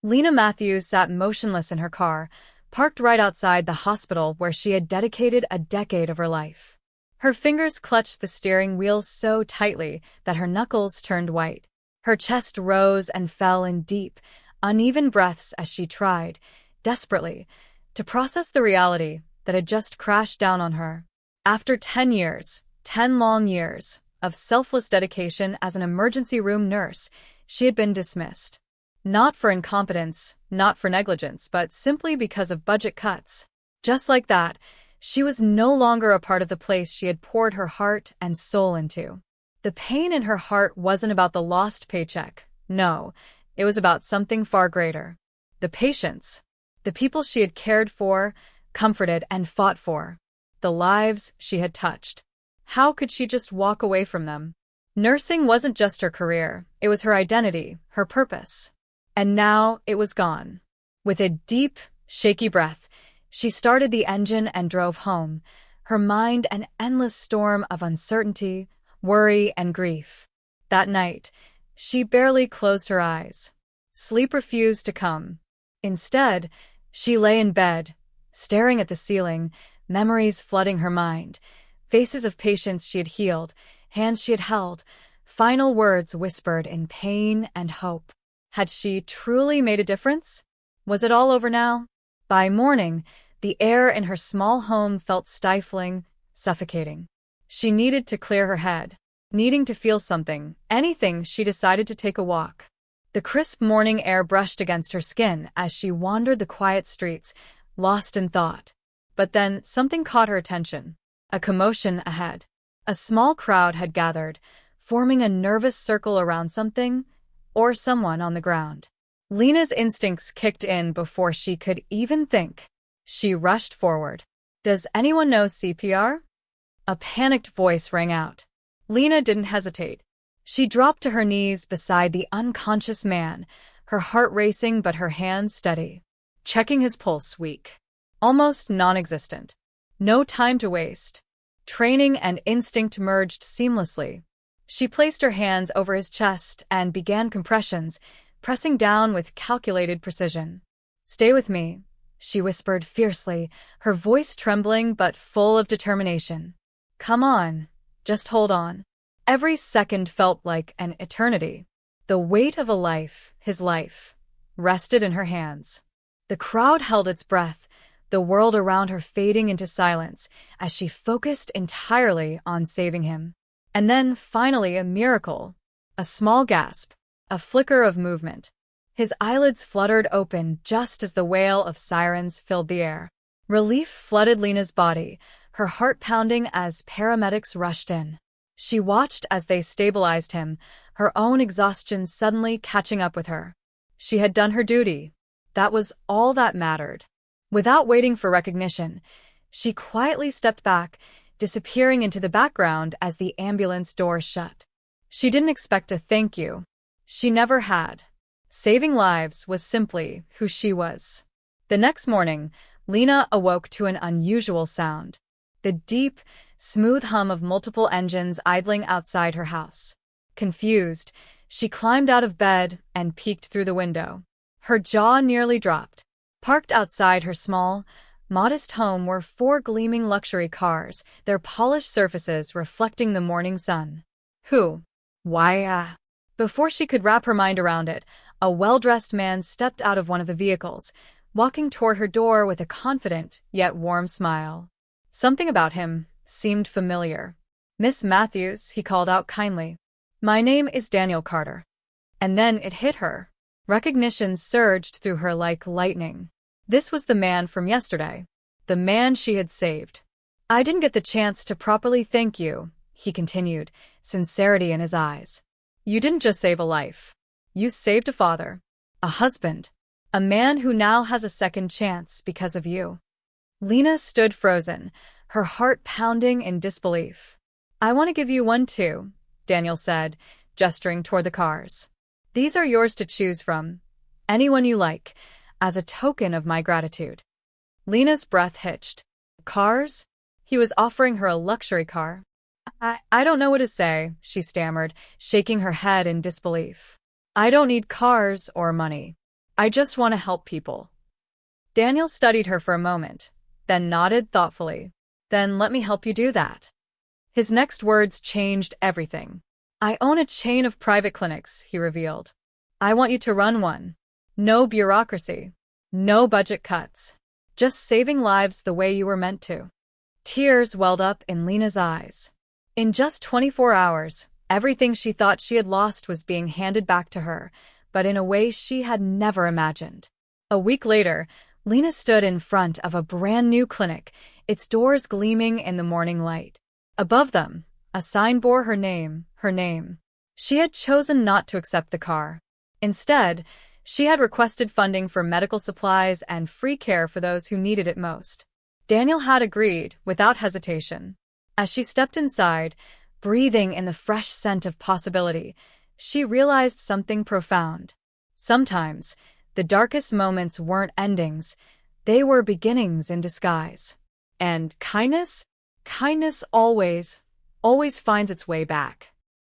Lena Matthews sat motionless in her car, parked right outside the hospital where she had dedicated a decade of her life. Her fingers clutched the steering wheel so tightly that her knuckles turned white. Her chest rose and fell in deep, uneven breaths as she tried, desperately, to process the reality that had just crashed down on her. After 10 years, 10 long years, of selfless dedication as an emergency room nurse, she had been dismissed. Not for incompetence, not for negligence, but simply because of budget cuts. Just like that, she was no longer a part of the place she had poured her heart and soul into. The pain in her heart wasn't about the lost paycheck. No, it was about something far greater. The patients, the people she had cared for, comforted, and fought for. The lives she had touched. How could she just walk away from them? Nursing wasn't just her career, it was her identity, her purpose. And now it was gone. With a deep, shaky breath, she started the engine and drove home, her mind an endless storm of uncertainty, worry, and grief. That night, she barely closed her eyes. Sleep refused to come. Instead, she lay in bed, staring at the ceiling, memories flooding her mind, faces of patients she had healed, hands she had held, final words whispered in pain and hope. Had she truly made a difference? Was it all over now? By morning, the air in her small home felt stifling, suffocating. She needed to clear her head. Needing to feel something, anything, she decided to take a walk. The crisp morning air brushed against her skin as she wandered the quiet streets, lost in thought. But then something caught her attention. A commotion ahead. A small crowd had gathered, forming a nervous circle around something or someone on the ground. Lena's instincts kicked in before she could even think. She rushed forward. "Does anyone know CPR?" A panicked voice rang out. Lena didn't hesitate. She dropped to her knees beside the unconscious man, her heart racing but her hands steady. Checking his pulse, weak. Almost non-existent. No time to waste. Training and instinct merged seamlessly. She placed her hands over his chest and began compressions, pressing down with calculated precision. "Stay with me," she whispered fiercely, her voice trembling but full of determination. "Come on, just hold on." Every second felt like an eternity. The weight of a life, his life, rested in her hands. The crowd held its breath, the world around her fading into silence as she focused entirely on saving him. And then, finally, a miracle. A small gasp, a flicker of movement. His eyelids fluttered open just as the wail of sirens filled the air. Relief flooded Lena's body, her heart pounding as paramedics rushed in. She watched as they stabilized him, her own exhaustion suddenly catching up with her. She had done her duty. That was all that mattered. Without waiting for recognition, she quietly stepped back, disappearing into the background as the ambulance doors shut. She didn't expect a thank you. She never had. Saving lives was simply who she was. The next morning, Lena awoke to an unusual sound. The deep, smooth hum of multiple engines idling outside her house. Confused, she climbed out of bed and peeked through the window. Her jaw nearly dropped. Parked outside her small, modest home were 4 gleaming luxury cars, their polished surfaces reflecting the morning sun. Who? Why, Before she could wrap her mind around it, a well-dressed man stepped out of one of the vehicles, walking toward her door with a confident yet warm smile. Something about him seemed familiar. "Miss Matthews," he called out kindly. "My name is Daniel Carter." And then it hit her. Recognition surged through her like lightning. This was the man from yesterday. The man she had saved. "I didn't get the chance to properly thank you," he continued, sincerity in his eyes. "You didn't just save a life. You saved a father, a husband, a man who now has a second chance because of you." Lena stood frozen, her heart pounding in disbelief. "I want to give you one too," Daniel said, gesturing toward the cars. "These are yours to choose from. Anyone you like, as a token of my gratitude." Lena's breath hitched. Cars? He was offering her a luxury car. I don't know what to say," she stammered, shaking her head in disbelief. "I don't need cars or money. I just want to help people. Daniel studied her for a moment, then nodded thoughtfully. Then let me help you do that. His next words changed everything. I own a chain of private clinics, he revealed. I want you to run one. No bureaucracy. No budget cuts. Just saving lives the way you were meant to. Tears welled up in Lena's eyes. In just 24 hours, everything she thought she had lost was being handed back to her, but in a way she had never imagined. A week later, Lena stood in front of a brand new clinic, its doors gleaming in the morning light. Above them, a sign bore her name. She had chosen not to accept the car. Instead, she had requested funding for medical supplies and free care for those who needed it most. Daniel had agreed, without hesitation. As she stepped inside, breathing in the fresh scent of possibility, she realized something profound. Sometimes, the darkest moments weren't endings, they were beginnings in disguise. And kindness always finds its way back.